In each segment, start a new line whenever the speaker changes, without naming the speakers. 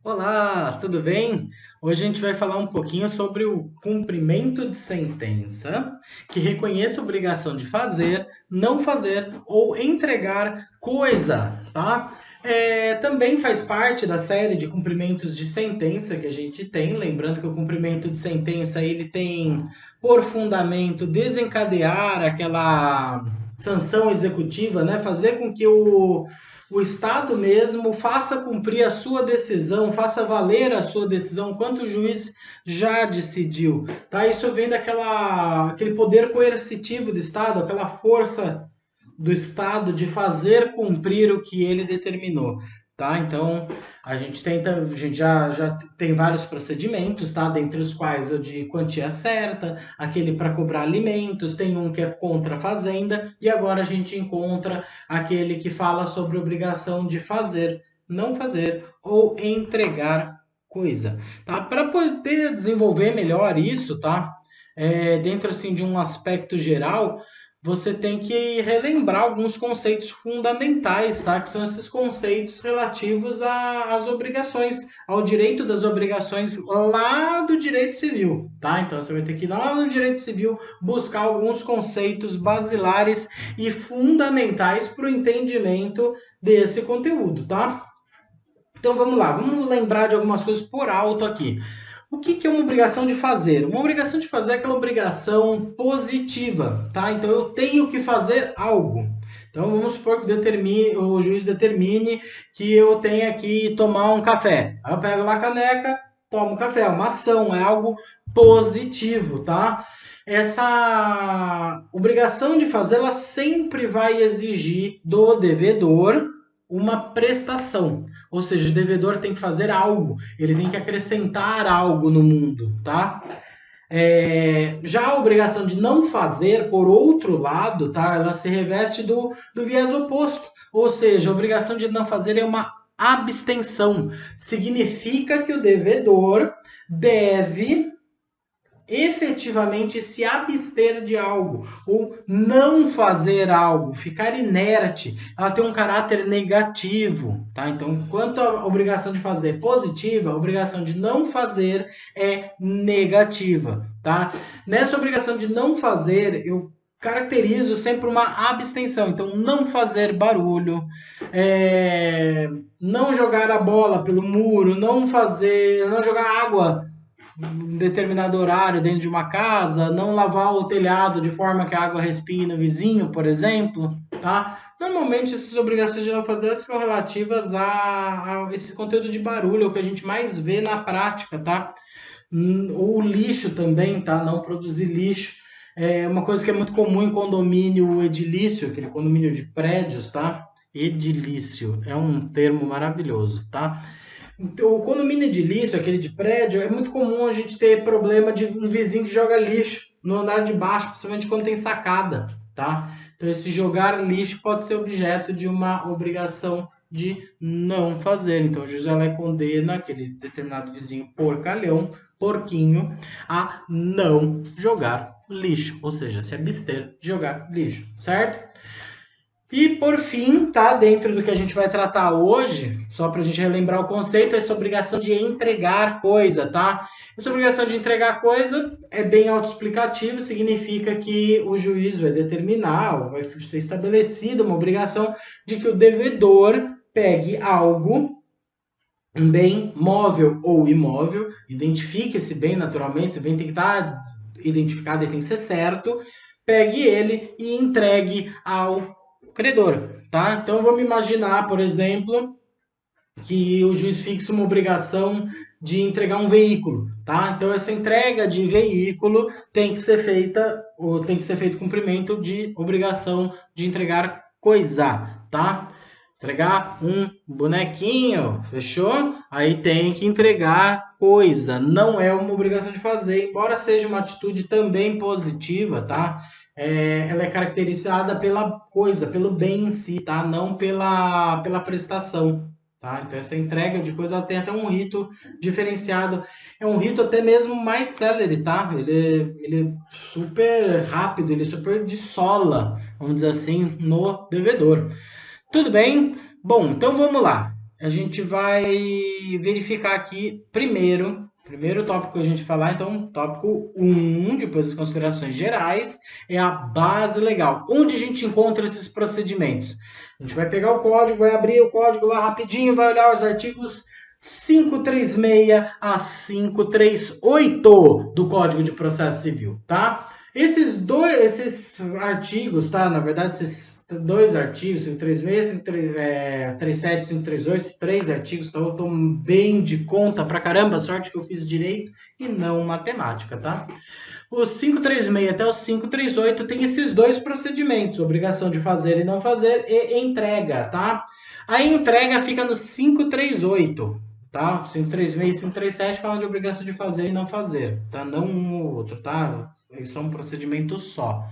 Olá, tudo bem? Hoje a gente vai falar um pouquinho sobre o cumprimento de sentença, que reconhece a obrigação de fazer, não fazer ou entregar coisa, tá? Também faz parte da série de cumprimentos de sentença que a gente tem, lembrando que o cumprimento de sentença ele tem por fundamento desencadear aquela sanção executiva, né? Fazer com que o Estado mesmo faça cumprir a sua decisão, faça valer a sua decisão, quanto o juiz já decidiu. Tá? Isso vem aquele poder coercitivo do Estado, aquela força do Estado de fazer cumprir o que ele determinou. Tá? Então, a gente já tem vários procedimentos, tá? Dentre os quais o de quantia certa, aquele para cobrar alimentos, tem um que é contra a fazenda, e agora a gente encontra aquele que fala sobre obrigação de fazer, não fazer ou entregar coisa. Tá? Para poder desenvolver melhor isso, tá? Dentro assim, de um aspecto geral, você tem que relembrar alguns conceitos fundamentais, tá? Que são esses conceitos relativos às obrigações, ao direito das obrigações lá do direito civil, tá? Então você vai ter que ir lá no direito civil buscar alguns conceitos basilares e fundamentais para o entendimento desse conteúdo, tá? Então vamos lá, vamos lembrar de algumas coisas por alto aqui. O que é uma obrigação de fazer? Uma obrigação de fazer é aquela obrigação positiva, tá? Então eu tenho que fazer algo. Então vamos supor que o juiz determine que eu tenha que tomar um café. Aí eu pego lá a caneca, tomo um café. É uma ação, é algo positivo, tá? Essa obrigação de fazer, ela sempre vai exigir do devedor uma prestação. Ou seja, o devedor tem que fazer algo, ele tem que acrescentar algo no mundo, tá? Já a obrigação de não fazer, por outro lado, tá? Ela se reveste do viés oposto. Ou seja, a obrigação de não fazer é uma abstenção. Significa que o devedor deve efetivamente se abster de algo ou não fazer algo, ficar inerte, ela tem um caráter negativo, tá? Então, enquanto a obrigação de fazer é positiva, a obrigação de não fazer é negativa, tá? Nessa obrigação de não fazer, eu caracterizo sempre uma abstenção. Então, não fazer barulho, não jogar a bola pelo muro, não jogar água em determinado horário dentro de uma casa, não lavar o telhado de forma que a água respire no vizinho, por exemplo, tá? Normalmente essas obrigações de não fazer são relativas a esse conteúdo de barulho, é o que a gente mais vê na prática, tá? Ou lixo também, tá? Não produzir lixo. É uma coisa que é muito comum em condomínio edilício, aquele condomínio de prédios, tá? Edilício é um termo maravilhoso, tá? Então, o condomínio edilício, aquele de prédio, é muito comum a gente ter problema de um vizinho que joga lixo no andar de baixo, principalmente quando tem sacada, tá? Então, esse jogar lixo pode ser objeto de uma obrigação de não fazer. Então, o juiz ela condena aquele determinado vizinho porcalhão, porquinho, a não jogar lixo, ou seja, se abster de jogar lixo, certo? E por fim, tá dentro do que a gente vai tratar hoje, só para a gente relembrar o conceito, essa obrigação de entregar coisa, tá? Essa obrigação de entregar coisa é bem autoexplicativo, significa que o juiz vai determinar, ou vai ser estabelecida uma obrigação de que o devedor pegue algo, um bem móvel ou imóvel, identifique esse bem naturalmente, esse bem tem que estar identificado e tem que ser certo, pegue ele e entregue ao credor, tá? Então vamos imaginar, por exemplo, que o juiz fixa uma obrigação de entregar um veículo, tá? Então essa entrega de veículo tem que ser feita, ou tem que ser feito cumprimento de obrigação de entregar coisa, tá? Entregar um bonequinho, fechou? Aí tem que entregar coisa, não é uma obrigação de fazer, embora seja uma atitude também positiva, tá? Ela é caracterizada pela coisa, pelo bem em si, tá? Não pela prestação, tá? Então essa entrega de coisa ela tem até um rito diferenciado, é um rito até mesmo mais célere, tá? Ele é super rápido, ele super dissola, vamos dizer assim, no devedor. Tudo bem? Bom, então vamos lá. a gente vai verificar aqui primeiro tópico que a gente falar, então, tópico 1, depois das considerações gerais, é a base legal. Onde a gente encontra esses procedimentos? A gente vai pegar o código, vai abrir o código lá rapidinho, vai olhar os artigos 536 a 538 do Código de Processo Civil, tá? Esses artigos, tá? Na verdade, esses dois artigos, 536, 537, 538, três artigos, então eu tô bem de conta pra caramba, sorte que eu fiz direito e não matemática, tá? Os 536 até os 538 tem esses dois procedimentos, obrigação de fazer e não fazer e entrega, tá? A entrega fica no 538, tá? 536 e 537 falam de obrigação de fazer e não fazer, tá? Não um ou outro, tá? Eles são um procedimento só.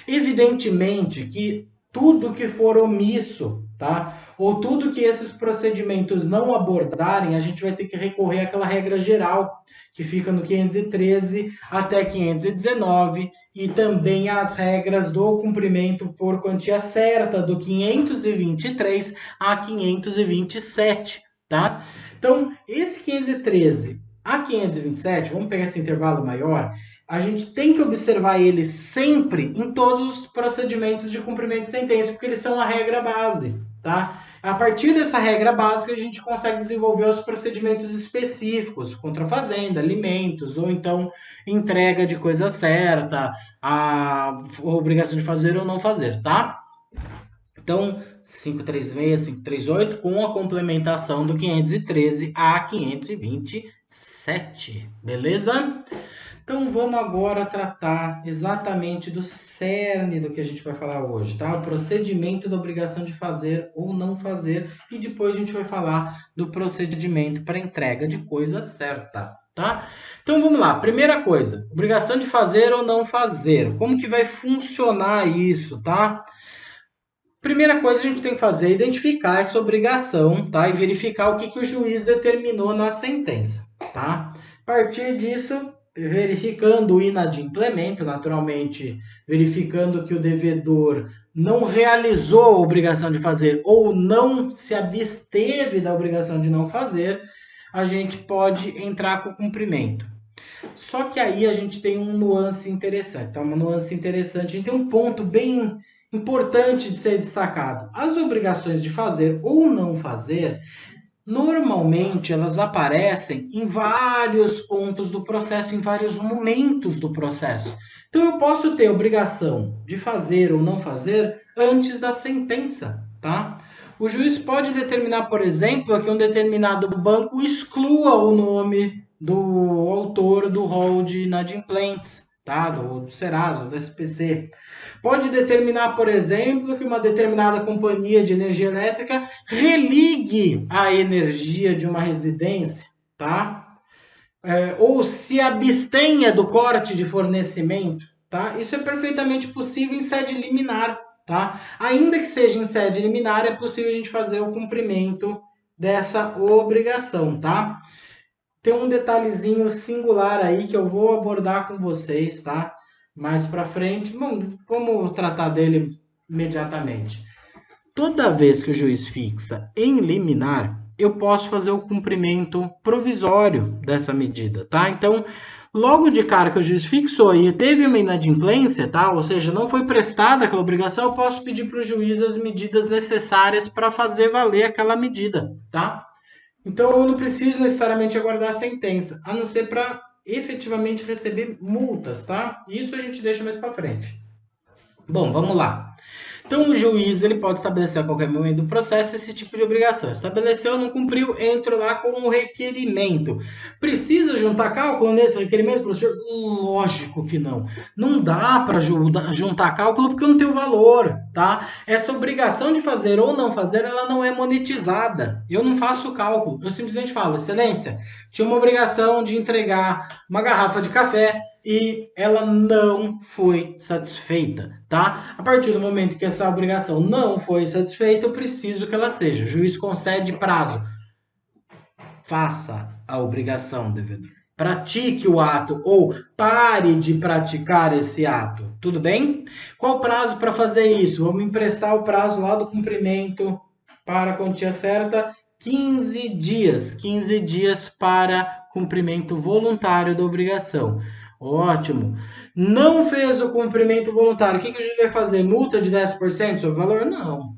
Evidentemente que tudo que for omisso, tá? Ou tudo que esses procedimentos não abordarem, a gente vai ter que recorrer àquela regra geral que fica no 513 até 519 e também as regras do cumprimento por quantia certa do 523 a 527, tá? Então, esse 513 a 527, vamos pegar esse intervalo maior, a gente tem que observar eles sempre em todos os procedimentos de cumprimento de sentença, porque eles são a regra base, tá? A partir dessa regra básica, a gente consegue desenvolver os procedimentos específicos, contra a fazenda, alimentos, ou então entrega de coisa certa, a obrigação de fazer ou não fazer, tá? Então, 536, 538, com a complementação do 513 a 527, beleza? Então vamos agora tratar exatamente do cerne do que a gente vai falar hoje, tá? O procedimento da obrigação de fazer ou não fazer e depois a gente vai falar do procedimento para entrega de coisa certa, tá? Então vamos lá, primeira coisa, obrigação de fazer ou não fazer. Como que vai funcionar isso, tá? Primeira coisa que a gente tem que fazer é identificar essa obrigação, tá? E verificar o que o juiz determinou na sentença, tá? A partir disso, verificando o inadimplemento, naturalmente, verificando que o devedor não realizou a obrigação de fazer ou não se absteve da obrigação de não fazer, a gente pode entrar com o cumprimento. Só que aí a gente tem um nuance interessante, tá? Uma nuance interessante, a gente tem um ponto bem importante de ser destacado. As obrigações de fazer ou não fazer, normalmente elas aparecem em vários pontos do processo, em vários momentos do processo. Então eu posso ter obrigação de fazer ou não fazer antes da sentença, tá? O juiz pode determinar, por exemplo, que um determinado banco exclua o nome do autor do rol de inadimplentes, tá? Do Serasa, do SPC. Pode determinar, por exemplo, que uma determinada companhia de energia elétrica religue a energia de uma residência, tá? Ou se abstenha do corte de fornecimento, tá? Isso é perfeitamente possível em sede liminar, tá? Ainda que seja em sede liminar, é possível a gente fazer o cumprimento dessa obrigação, tá? Tem um detalhezinho singular aí que eu vou abordar com vocês, tá? Mais para frente. Bom, vamos tratar dele imediatamente. Toda vez que o juiz fixa em liminar, eu posso fazer o cumprimento provisório dessa medida, tá? Então, logo de cara que o juiz fixou e teve uma inadimplência, tá? Ou seja, não foi prestada aquela obrigação, eu posso pedir para o juiz as medidas necessárias para fazer valer aquela medida, tá? Então, eu não preciso necessariamente aguardar a sentença, a não ser para efetivamente receber multas, tá? Isso a gente deixa mais para frente. Bom, vamos lá. Então, o juiz ele pode estabelecer a qualquer momento do processo esse tipo de obrigação. Estabeleceu, não cumpriu, entro lá com um requerimento. Precisa juntar cálculo nesse requerimento, professor? Lógico que não. Não dá para juntar cálculo porque não tem o valor, tá? Essa obrigação de fazer ou não fazer, ela não é monetizada. Eu não faço cálculo. Eu simplesmente falo, excelência, tinha uma obrigação de entregar uma garrafa de café e ela não foi satisfeita, tá? A partir do momento que essa obrigação não foi satisfeita, eu preciso que ela seja. O juiz concede prazo. Faça a obrigação, devedor. Pratique o ato ou pare de praticar esse ato. Tudo bem? Qual o prazo para fazer isso? Vamos emprestar o prazo lá do cumprimento para a quantia certa, 15 dias. 15 dias para cumprimento voluntário da obrigação. Ótimo. Não fez o cumprimento voluntário. O que o juiz vai fazer? Multa de 10% sobre o valor? Não.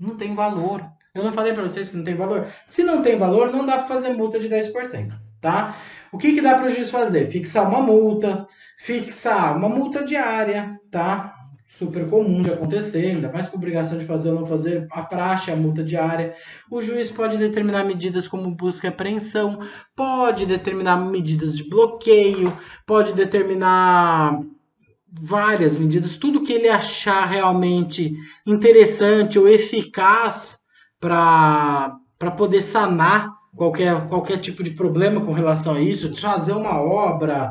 Não tem valor. Eu não falei para vocês que não tem valor? Se não tem valor, não dá para fazer multa de 10%, tá? O que dá para o juiz fazer? Fixar uma multa diária, tá? Super comum de acontecer, ainda mais com obrigação de fazer ou não fazer, a praxe, a multa diária. O juiz pode determinar medidas como busca e apreensão, pode determinar medidas de bloqueio, pode determinar várias medidas, tudo que ele achar realmente interessante ou eficaz para poder sanar qualquer tipo de problema com relação a isso, fazer uma obra,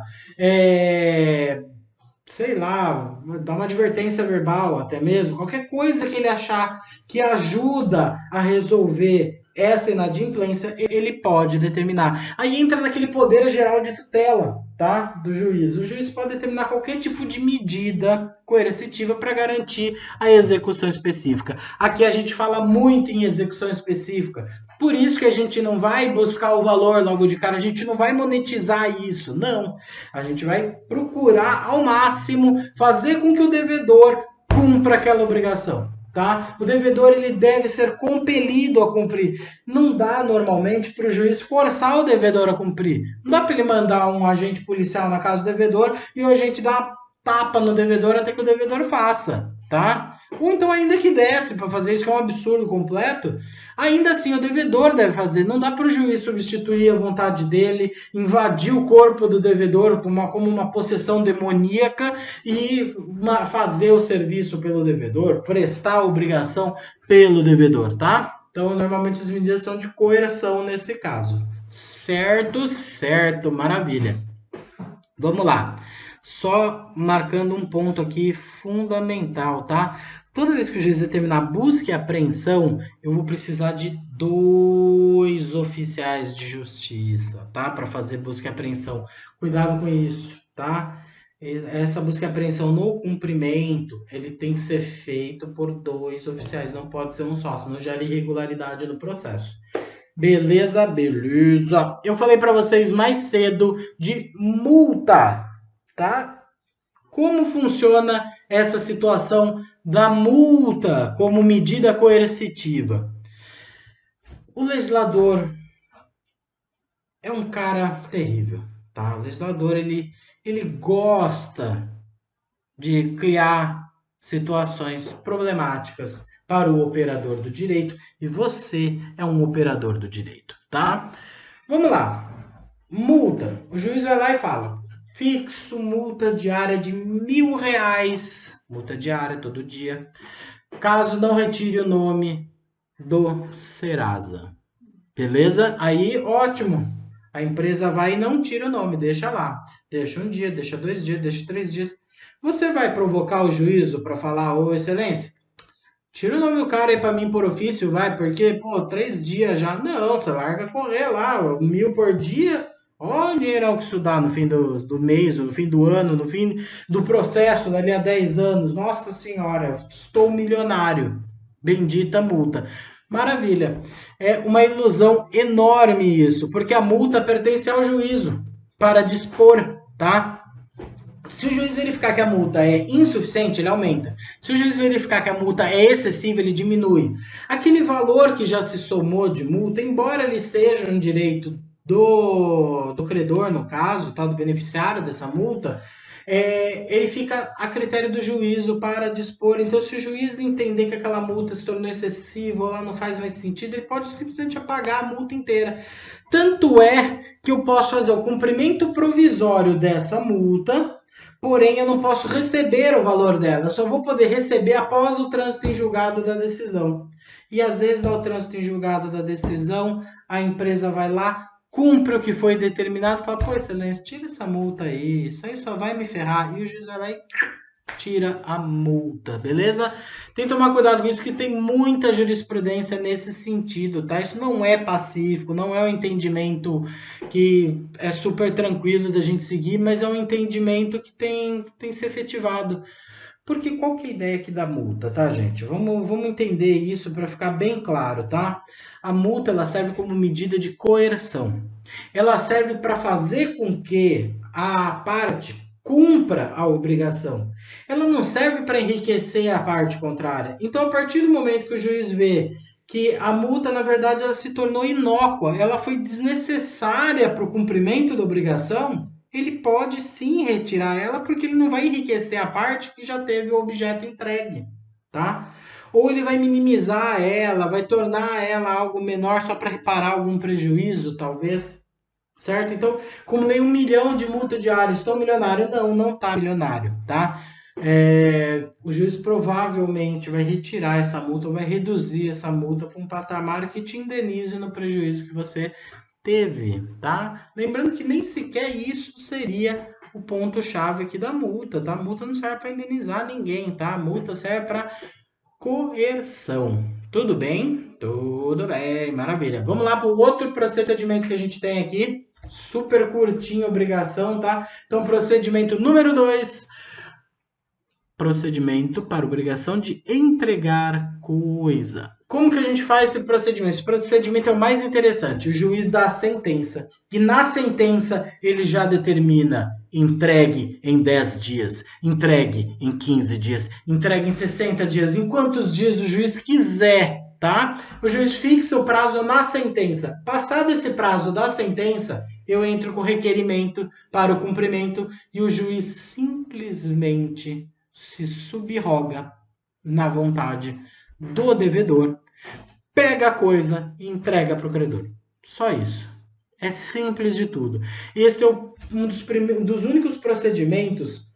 sei lá, dar uma advertência verbal até mesmo, qualquer coisa que ele achar que ajuda a resolver essa inadimplência, ele pode determinar. Aí entra naquele poder geral de tutela, tá? Do juiz. O juiz pode determinar qualquer tipo de medida coercitiva para garantir a execução específica. Aqui a gente fala muito em execução específica. Por isso que a gente não vai buscar o valor logo de cara, a gente não vai monetizar isso, não. A gente vai procurar ao máximo fazer com que o devedor cumpra aquela obrigação. Tá? O devedor ele deve ser compelido a cumprir. Não dá normalmente para o juiz forçar o devedor a cumprir. Não dá para ele mandar um agente policial na casa do devedor e o agente dar uma tapa no devedor até que o devedor faça, tá? Ou então ainda que desce para fazer isso, que é um absurdo completo, ainda assim o devedor deve fazer. Não dá para o juiz substituir a vontade dele, invadir o corpo do devedor como uma possessão demoníaca e fazer o serviço pelo devedor, prestar a obrigação pelo devedor, tá? Então, normalmente as medidas são de coerção nesse caso. Certo, certo, maravilha. Vamos lá. Só marcando um ponto aqui fundamental, tá? Toda vez que o juiz determinar busca e apreensão, eu vou precisar de 2 oficiais de justiça, tá? Para fazer busca e apreensão. Cuidado com isso, tá? Essa busca e apreensão no cumprimento, ele tem que ser feito por 2 oficiais, não pode ser um só, senão gera irregularidade no processo. Beleza, beleza. Eu falei para vocês mais cedo de multa, tá? Como funciona essa situação da multa como medida coercitiva? O legislador é um cara terrível, tá? O legislador ele gosta de criar situações problemáticas para o operador do direito e você é um operador do direito, tá? Vamos lá. Multa. O juiz vai lá e fala: fixo multa diária de R$1.000, multa diária todo dia, caso não retire o nome do Serasa. Beleza? Aí, ótimo. A empresa vai e não tira o nome, deixa lá. Deixa 1 dia, deixa 2 dias, deixa 3 dias. Você vai provocar o juízo para falar: ô excelência, tira o nome do cara aí para mim por ofício, vai, porque, 3 dias já. Não, você larga correr lá, 1.000 por dia. Olha o dinheirão que isso dá no fim do mês, no fim do ano, no fim do processo, dali a 10 anos. Nossa senhora, estou milionário. Bendita multa. Maravilha. É uma ilusão enorme isso, porque a multa pertence ao juízo para dispor, tá? Se o juiz verificar que a multa é insuficiente, ele aumenta. Se o juiz verificar que a multa é excessiva, ele diminui. Aquele valor que já se somou de multa, embora ele seja um direito do credor, no caso, tá, do beneficiário dessa multa, ele fica a critério do juízo para dispor. Então, se o juiz entender que aquela multa se tornou excessiva ou ela não faz mais sentido, ele pode simplesmente apagar a multa inteira. Tanto é que eu posso fazer o cumprimento provisório dessa multa, porém eu não posso receber o valor dela. Eu só vou poder receber após o trânsito em julgado da decisão. E às vezes, dá o trânsito em julgado da decisão, a empresa vai lá, cumpre o que foi determinado, fala: pô, excelência, tira essa multa aí, isso aí só vai me ferrar. E o juiz vai lá e tira a multa, beleza? Tem que tomar cuidado com isso, que tem muita jurisprudência nesse sentido, tá? Isso não é pacífico, não é um entendimento que é super tranquilo da gente seguir, mas é um entendimento que tem que ser efetivado. Porque qual que é a ideia aqui da multa, tá, gente? Vamos entender isso para ficar bem claro, tá? A multa ela serve como medida de coerção. Ela serve para fazer com que a parte cumpra a obrigação. Ela não serve para enriquecer a parte contrária. Então, a partir do momento que o juiz vê que a multa, na verdade, ela se tornou inócua, ela foi desnecessária para o cumprimento da obrigação, ele pode sim retirar ela, porque ele não vai enriquecer a parte que já teve o objeto entregue, tá? Ou ele vai minimizar ela, vai tornar ela algo menor só para reparar algum prejuízo, talvez, certo? Então, acumulei 1 milhão de multa diária, estou milionário? Não, não está milionário, tá? O juiz provavelmente vai retirar essa multa, vai reduzir essa multa para um patamar que te indenize no prejuízo que você teve, tá? Lembrando que nem sequer isso seria o ponto-chave aqui da multa, tá? A multa não serve para indenizar ninguém, tá? A multa serve para coerção. Tudo bem? Tudo bem, maravilha. Vamos lá para o outro procedimento que a gente tem aqui. Super curtinho, obrigação, tá? Então, procedimento número 2. Procedimento para obrigação de entregar coisa. Como que a gente faz esse procedimento? Esse procedimento é o mais interessante. O juiz dá a sentença. E na sentença ele já determina entregue em 10 dias, entregue em 15 dias, entregue em 60 dias, em quantos dias o juiz quiser, tá? O juiz fixa o prazo na sentença. Passado esse prazo da sentença, eu entro com requerimento para o cumprimento e o juiz simplesmente se subroga na vontade do devedor, pega a coisa e entrega para o credor. Só isso. É simples de tudo. Esse é um dos únicos procedimentos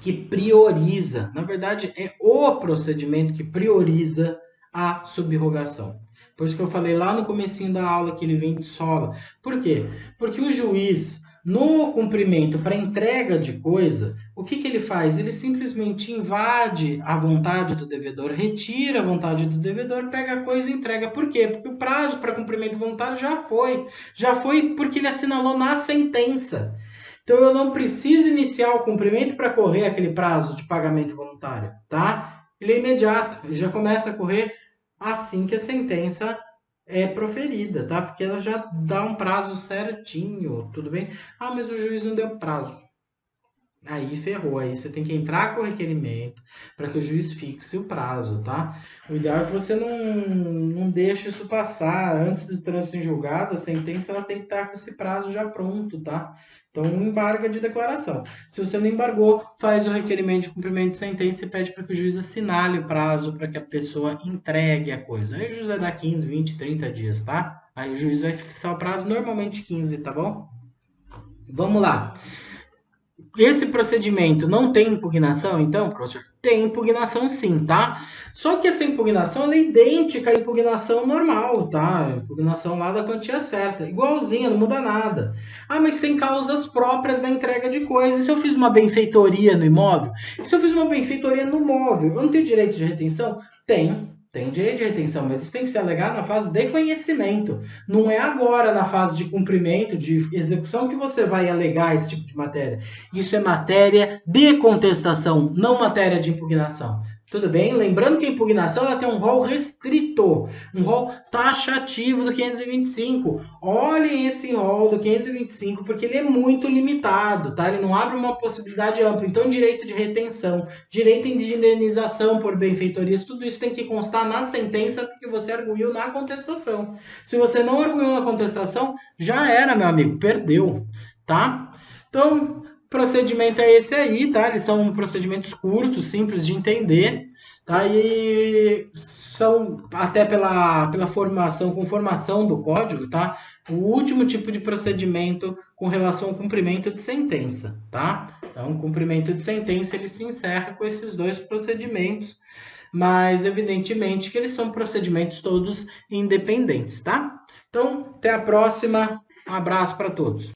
que prioriza, na verdade é o procedimento que prioriza a subrogação. Por isso que eu falei lá no comecinho da aula que ele vem de sola. Por quê? Porque o juiz, no cumprimento para entrega de coisa, o que ele faz? Ele simplesmente invade a vontade do devedor, retira a vontade do devedor, pega a coisa e entrega. Por quê? Porque o prazo para cumprimento voluntário já foi. Já foi porque ele assinalou na sentença. Então eu não preciso iniciar o cumprimento para correr aquele prazo de pagamento voluntário, tá? Ele é imediato, ele já começa a correr assim que a sentença é proferida, tá? Porque ela já dá um prazo certinho, tudo bem? Ah, mas o juiz não deu prazo. Aí ferrou, aí você tem que entrar com o requerimento para que o juiz fixe o prazo, tá? O ideal é que você não deixe isso passar antes do trânsito em julgado, a sentença ela tem que estar com esse prazo já pronto, tá? Então, embarga de declaração. Se você não embargou, faz o requerimento de cumprimento de sentença e pede para que o juiz assinale o prazo para que a pessoa entregue a coisa. Aí o juiz vai dar 15, 20, 30 dias, tá? Aí o juiz vai fixar o prazo, normalmente 15, tá bom? Vamos lá. Esse procedimento não tem impugnação, então, professor? Tem impugnação sim, tá? Só que essa impugnação ela é idêntica à impugnação normal, tá? A impugnação lá da quantia certa. Igualzinha, não muda nada. Ah, mas tem causas próprias da entrega de coisas. E se eu fiz uma benfeitoria no imóvel? E se eu fiz uma benfeitoria no móvel? Eu não tenho direito de retenção? Tenho. Tem direito de retenção, mas isso tem que ser alegado na fase de conhecimento. Não é agora na fase de cumprimento, de execução, que você vai alegar esse tipo de matéria. Isso é matéria de contestação, não matéria de impugnação. Tudo bem? Lembrando que a impugnação ela tem um rol restrito, um rol taxativo do 525. Olhem esse rol do 525, porque ele é muito limitado, tá? Ele não abre uma possibilidade ampla. Então, direito de retenção, direito de indenização por benfeitorias, tudo isso tem que constar na sentença porque você arguiu na contestação. Se você não arguiu na contestação, já era, meu amigo, perdeu, tá? Então, procedimento é esse aí, tá? Eles são procedimentos curtos, simples de entender, tá? E são até pela formação do código, tá? O último tipo de procedimento com relação ao cumprimento de sentença, tá? Então, o cumprimento de sentença ele se encerra com esses dois procedimentos, mas evidentemente que eles são procedimentos todos independentes, tá? Então, até a próxima. Um abraço para todos.